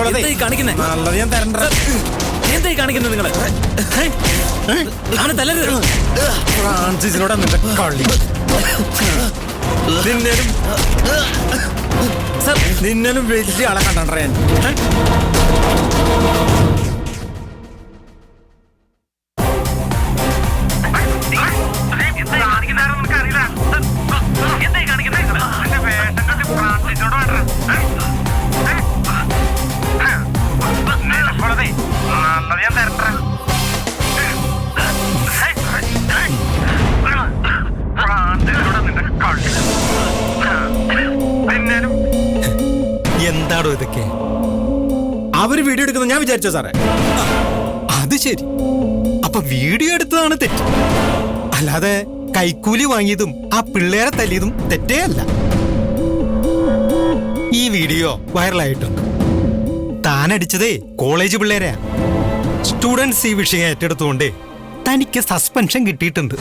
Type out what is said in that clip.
എന്തായി കാണിക്കുന്നേ? നല്ലത് ഞാൻ തരണ്ട. എന്തായി കാണിക്കുന്നത് നിങ്ങള്? അവനെ തല്ലരുത്. ഫ്രാൻസിസിനോട് നിന്റെ കളി. നിന്നലും വലിയ ആളെ കണ്ടേ ഞാൻ. എന്താടോ ഇതൊക്കെ? അവര് വീഡിയോ എടുക്കുന്നത് ഞാൻ വിചാരിച്ചോ സാറേ? അത് ശരി. അപ്പൊ വീഡിയോ എടുത്തതാണ് തെറ്റ്, അല്ലാതെ കൈക്കൂലി വാങ്ങിയതും ആ പിള്ളേരെ തല്ലിയതും തെറ്റേ അല്ല. ഈ വീഡിയോ വൈറലായിട്ടുണ്ട്. താനടിച്ചതേ കോളേജ് പിള്ളേരെയാ. സ്റ്റുഡൻസ് ഈ വിഷയം ഏറ്റെടുത്തുകൊണ്ട് തനിക്ക് സസ്പെൻഷൻ കിട്ടിയിട്ടുണ്ട്.